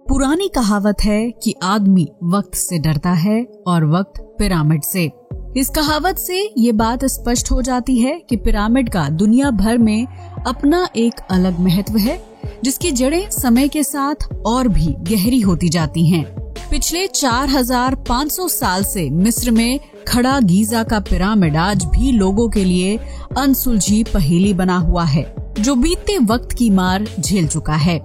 पुरानी कहावत है कि आदमी वक्त से डरता है और वक्त पिरामिड से। इस कहावत से ये बात स्पष्ट हो जाती है कि पिरामिड का दुनिया भर में अपना एक अलग महत्व है, जिसकी जड़ें समय के साथ और भी गहरी होती जाती हैं। पिछले 4500 साल से मिस्र में खड़ा गीजा का पिरामिड आज भी लोगों के लिए अनसुलझी पहेली बना हुआ है, जो बीतते वक्त की मार झेल चुका है।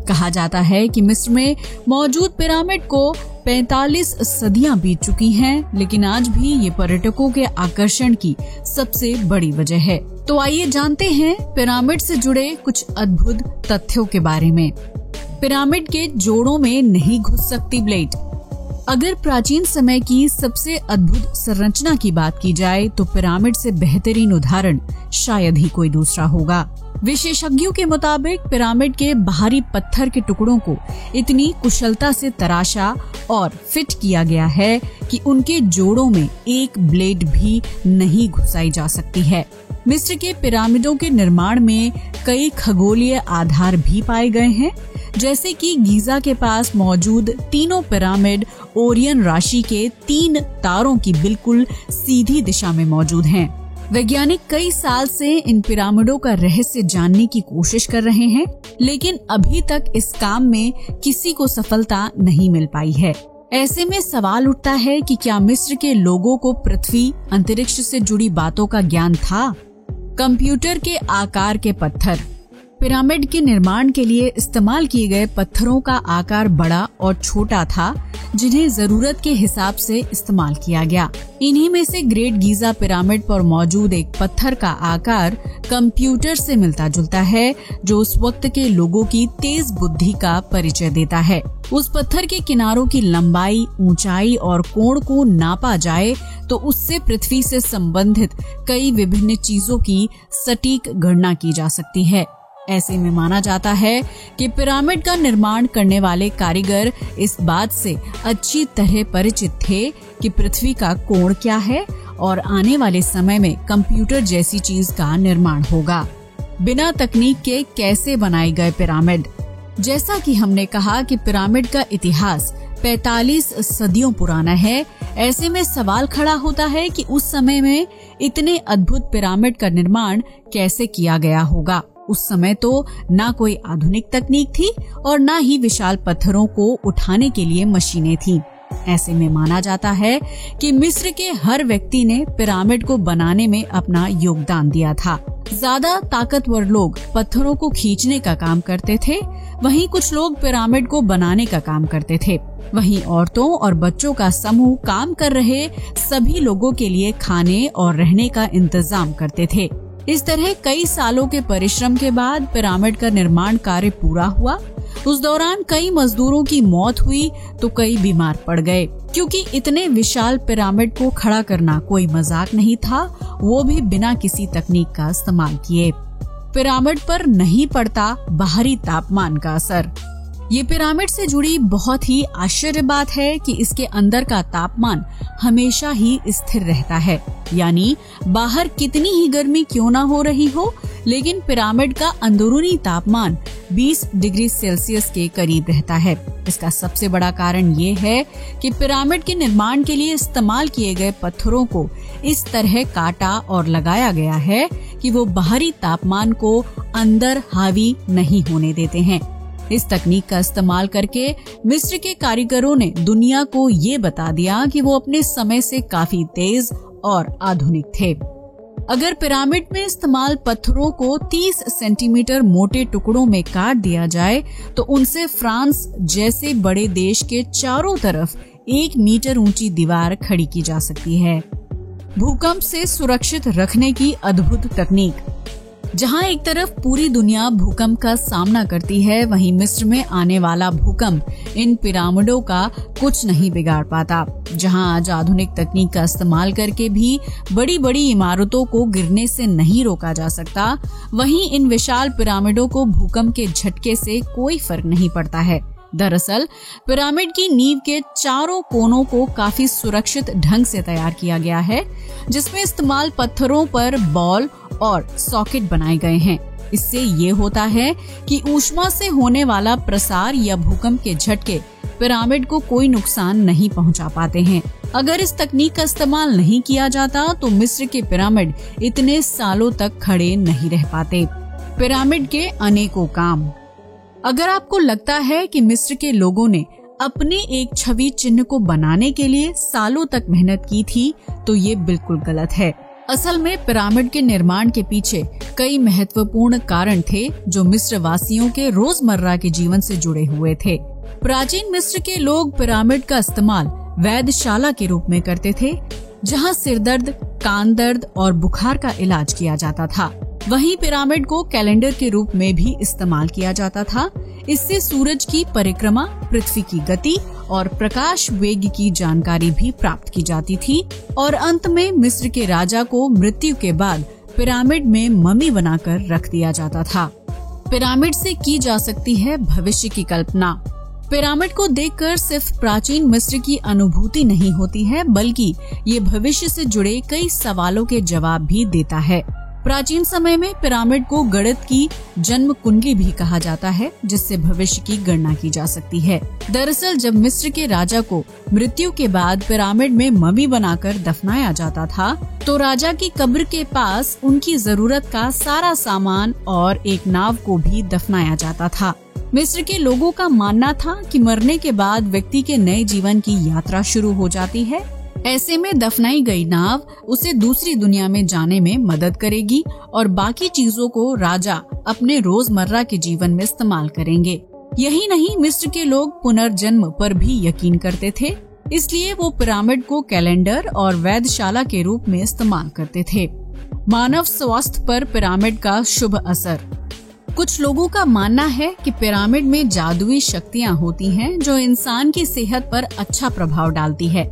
कहा जाता है कि मिस्र में मौजूद पिरामिड को 45 सदियां बीत चुकी हैं, लेकिन आज भी ये पर्यटकों के आकर्षण की सबसे बड़ी वजह है। तो आइए जानते हैं पिरामिड से जुड़े कुछ अद्भुत तथ्यों के बारे में। पिरामिड के जोड़ों में नहीं घुस सकती ब्लेड। अगर प्राचीन समय की सबसे अद्भुत संरचना की बात की जाए तो पिरामिड से बेहतरीन उदाहरण शायद ही कोई दूसरा होगा। विशेषज्ञों के मुताबिक पिरामिड के बाहरी पत्थर के टुकड़ों को इतनी कुशलता से तराशा और फिट किया गया है कि उनके जोड़ों में एक ब्लेड भी नहीं घुसाई जा सकती है। मिस्र के पिरामिडों के निर्माण में कई खगोलीय आधार भी पाए गए हैं, जैसे कि गीजा के पास मौजूद तीनों पिरामिड ओरियन राशि के 3 तारों की बिल्कुल सीधी दिशा में मौजूद हैं। वैज्ञानिक कई साल से इन पिरामिडों का रहस्य जानने की कोशिश कर रहे हैं, लेकिन अभी तक इस काम में किसी को सफलता नहीं मिल पाई है। ऐसे में सवाल उठता है कि क्या मिस्र के लोगों को पृथ्वी, अंतरिक्ष से जुड़ी बातों का ज्ञान था? कंप्यूटर के आकार के पत्थर। पिरामिड के निर्माण के लिए इस्तेमाल किए गए पत्थरों का आकार बड़ा और छोटा था, जिन्हें जरूरत के हिसाब से इस्तेमाल किया गया। इन्हीं में से ग्रेट गीजा पिरामिड पर मौजूद एक पत्थर का आकार कंप्यूटर से मिलता जुलता है, जो उस वक्त के लोगों की तेज बुद्धि का परिचय देता है। उस पत्थर के किनारों की लंबाई, ऊंचाई और कोण को नापा जाए तो उससे पृथ्वी से संबंधित कई विभिन्न चीजों की सटीक गणना की जा सकती है। ऐसे में माना जाता है कि पिरामिड का निर्माण करने वाले कारीगर इस बात से अच्छी तरह परिचित थे कि पृथ्वी का कोण क्या है और आने वाले समय में कंप्यूटर जैसी चीज का निर्माण होगा। बिना तकनीक के कैसे बनाए गए पिरामिड? जैसा कि हमने कहा कि पिरामिड का इतिहास 45 सदियों पुराना है। ऐसे में सवाल खड़ा होता है कि उस समय में इतने अद्भुत पिरामिड का निर्माण कैसे किया गया होगा। उस समय तो ना कोई आधुनिक तकनीक थी और ना ही विशाल पत्थरों को उठाने के लिए मशीनें थीं। ऐसे में माना जाता है कि मिस्र के हर व्यक्ति ने पिरामिड को बनाने में अपना योगदान दिया था। ज्यादा ताकतवर लोग पत्थरों को खींचने का काम करते थे, वहीं कुछ लोग पिरामिड को बनाने का काम करते थे। वहीं औरतों और बच्चों का समूह काम कर रहे सभी लोगों के लिए खाने और रहने का इंतजाम करते थे। इस तरह कई सालों के परिश्रम के बाद पिरामिड का निर्माण कार्य पूरा हुआ। उस दौरान कई मजदूरों की मौत हुई तो कई बीमार पड़ गए, क्योंकि इतने विशाल पिरामिड को खड़ा करना कोई मजाक नहीं था, वो भी बिना किसी तकनीक का इस्तेमाल किए। पिरामिड पर नहीं पड़ता बाहरी तापमान का असर। ये पिरामिड से जुड़ी बहुत ही आश्चर्य बात है कि इसके अंदर का तापमान हमेशा ही स्थिर रहता है, यानी बाहर कितनी ही गर्मी क्यों ना हो रही हो, लेकिन पिरामिड का अंदरूनी तापमान 20 डिग्री सेल्सियस के करीब रहता है। इसका सबसे बड़ा कारण ये है कि पिरामिड के निर्माण के लिए इस्तेमाल किए गए पत्थरों को इस तरह काटा और लगाया गया है कि वो बाहरी तापमान को अंदर हावी नहीं होने देते हैं। इस तकनीक का इस्तेमाल करके मिस्र के कारीगरों ने दुनिया को ये बता दिया कि वो अपने समय से काफी तेज और आधुनिक थे। अगर पिरामिड में इस्तेमाल पत्थरों को 30 सेंटीमीटर मोटे टुकड़ों में काट दिया जाए तो उनसे फ्रांस जैसे बड़े देश के चारों तरफ 1 मीटर ऊंची दीवार खड़ी की जा सकती है। भूकंप से सुरक्षित रखने की अद्भुत तकनीक। जहां एक तरफ पूरी दुनिया भूकंप का सामना करती है, वहीं मिस्र में आने वाला भूकंप इन पिरामिडों का कुछ नहीं बिगाड़ पाता। जहां आज आधुनिक तकनीक का इस्तेमाल करके भी बड़ी बड़ी इमारतों को गिरने से नहीं रोका जा सकता, वहीं इन विशाल पिरामिडों को भूकंप के झटके से कोई फर्क नहीं पड़ता है। दरअसल पिरामिड की नींव के चारों कोनों को काफी सुरक्षित ढंग से तैयार किया गया है, जिसमें इस्तेमाल पत्थरों पर बॉल और सॉकेट बनाए गए हैं। इससे ये होता है कि ऊष्मा से होने वाला प्रसार या भूकंप के झटके पिरामिड को कोई नुकसान नहीं पहुंचा पाते हैं। अगर इस तकनीक का इस्तेमाल नहीं किया जाता तो मिस्र के पिरामिड इतने सालों तक खड़े नहीं रह पाते। पिरामिड के अनेकों काम। अगर आपको लगता है कि मिस्र के लोगों ने अपने एक छवि चिन्ह को बनाने के लिए सालों तक मेहनत की थी, तो ये बिल्कुल गलत है। असल में पिरामिड के निर्माण के पीछे कई महत्वपूर्ण कारण थे जो मिस्र वासियों के रोजमर्रा के जीवन से जुड़े हुए थे। प्राचीन मिस्र के लोग पिरामिड का इस्तेमाल वैधशाला के रूप में करते थे, जहां सिरदर्द, कान दर्द और बुखार का इलाज किया जाता था। वहीं पिरामिड को कैलेंडर के रूप में भी इस्तेमाल किया जाता था। इससे सूरज की परिक्रमा, पृथ्वी की गति और प्रकाश वेग की जानकारी भी प्राप्त की जाती थी। और अंत में मिस्र के राजा को मृत्यु के बाद पिरामिड में मम्मी बनाकर रख दिया जाता था। पिरामिड से की जा सकती है भविष्य की कल्पना। पिरामिड को देखकर सिर्फ प्राचीन मिस्र की अनुभूति नहीं होती है, बल्कि ये भविष्य से जुड़े कई सवालों के जवाब भी देता है। प्राचीन समय में पिरामिड को गणित की जन्म कुंडली भी कहा जाता है, जिससे भविष्य की गणना की जा सकती है। दरअसल जब मिस्र के राजा को मृत्यु के बाद पिरामिड में मम्मी बनाकर दफनाया जाता था, तो राजा की कब्र के पास उनकी जरूरत का सारा सामान और एक नाव को भी दफनाया जाता था। मिस्र के लोगों का मानना था कि मरने के बाद व्यक्ति के नए जीवन की यात्रा शुरू हो जाती है। ऐसे में दफनाई गई नाव उसे दूसरी दुनिया में जाने में मदद करेगी और बाकी चीजों को राजा अपने रोजमर्रा के जीवन में इस्तेमाल करेंगे। यही नहीं, मिस्र के लोग पुनर्जन्म पर भी यकीन करते थे, इसलिए वो पिरामिड को कैलेंडर और वैधशाला के रूप में इस्तेमाल करते थे। मानव स्वास्थ्य पर पिरामिड का शुभ असर। कुछ लोगों का मानना है कि पिरामिड में जादुई शक्तियाँ होती हैं जो इंसान की सेहत पर अच्छा प्रभाव डालती है।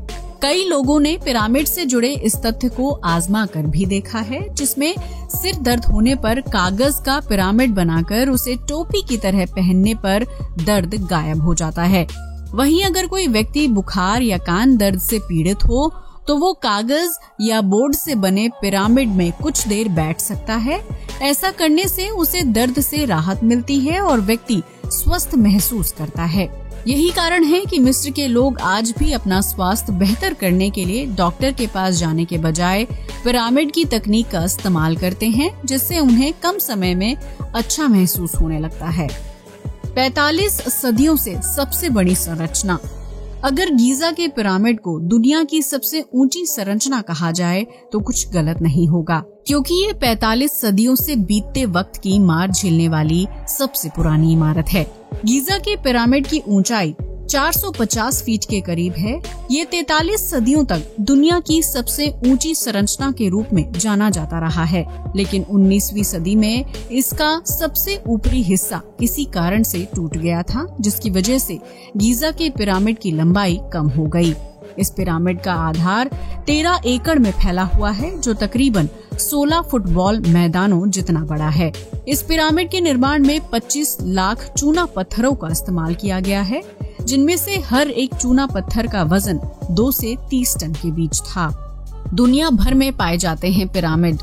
कई लोगों ने पिरामिड से जुड़े इस तथ्य को आजमा कर भी देखा है, जिसमें सिर दर्द होने पर कागज का पिरामिड बनाकर उसे टोपी की तरह पहनने पर दर्द गायब हो जाता है। वहीं अगर कोई व्यक्ति बुखार या कान दर्द से पीड़ित हो तो वो कागज या बोर्ड से बने पिरामिड में कुछ देर बैठ सकता है। ऐसा करने से उसे दर्द से राहत मिलती है और व्यक्ति स्वस्थ महसूस करता है। यही कारण है कि मिस्र के लोग आज भी अपना स्वास्थ्य बेहतर करने के लिए डॉक्टर के पास जाने के बजाय पिरामिड की तकनीक का इस्तेमाल करते हैं, जिससे उन्हें कम समय में अच्छा महसूस होने लगता है। 45 सदियों से सबसे बड़ी संरचना। अगर गीजा के पिरामिड को दुनिया की सबसे ऊंची संरचना कहा जाए तो कुछ गलत नहीं होगा, क्योंकि ये 45 सदियों से बीतते वक्त की मार झेलने वाली सबसे पुरानी इमारत है। गीजा के पिरामिड की ऊंचाई 450 फीट के करीब है। ये 43 सदियों तक दुनिया की सबसे ऊंची संरचना के रूप में जाना जाता रहा है, लेकिन 19वीं सदी में इसका सबसे ऊपरी हिस्सा किसी कारण से टूट गया था, जिसकी वजह से गीजा के पिरामिड की लंबाई कम हो गई। इस पिरामिड का आधार 13 एकड़ में फैला हुआ है, जो तकरीबन 16 फुटबॉल मैदानों जितना बड़ा है। इस पिरामिड के निर्माण में 25 लाख चूना पत्थरों का इस्तेमाल किया गया है, जिनमें से हर एक चूना पत्थर का वजन 2 से 30 टन के बीच था। दुनिया भर में पाए जाते हैं पिरामिड।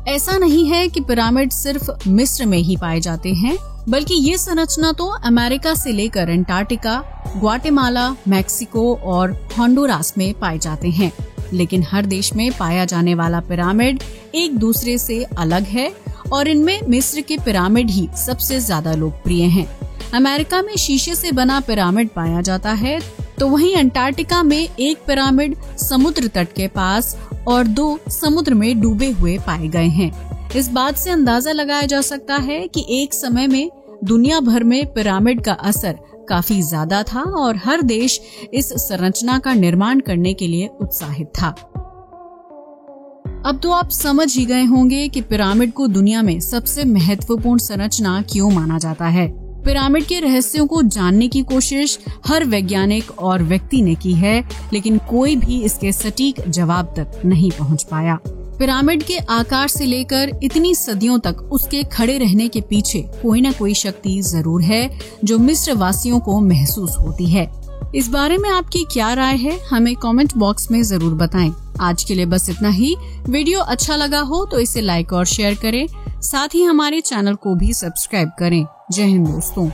ऐसा नहीं है कि पिरामिड सिर्फ मिस्र में ही पाए जाते हैं, बल्कि ये संरचना तो अमेरिका से लेकर अंटार्कटिका, ग्वाटेमाला, मैक्सिको और होंडुरास में पाए जाते हैं। लेकिन हर देश में पाया जाने वाला पिरामिड एक दूसरे से अलग है और इनमें मिस्र के पिरामिड ही सबसे ज्यादा लोकप्रिय हैं। अमेरिका में शीशे से बना पिरामिड पाया जाता है, तो वहीं अंटार्कटिका में एक पिरामिड समुद्र तट के पास और 2 समुद्र में डूबे हुए पाए गए हैं। इस बात से अंदाजा लगाया जा सकता है कि एक समय में दुनिया भर में पिरामिड का असर काफी ज्यादा था और हर देश इस संरचना का निर्माण करने के लिए उत्साहित था। अब तो आप समझ ही गए होंगे कि पिरामिड को दुनिया में सबसे महत्वपूर्ण संरचना क्यों माना जाता है। पिरामिड के रहस्यों को जानने की कोशिश हर वैज्ञानिक और व्यक्ति ने की है, लेकिन कोई भी इसके सटीक जवाब तक नहीं पहुंच पाया। पिरामिड के आकार से लेकर इतनी सदियों तक उसके खड़े रहने के पीछे कोई न कोई शक्ति जरूर है जो मिस्र वासियों को महसूस होती है। इस बारे में आपकी क्या राय है, हमें कमेंट बॉक्स में जरूर बताएं। आज के लिए बस इतना ही। वीडियो अच्छा लगा हो तो इसे लाइक और शेयर करें। साथ ही हमारे चैनल को भी सब्सक्राइब करें। जय हिंद दोस्तों।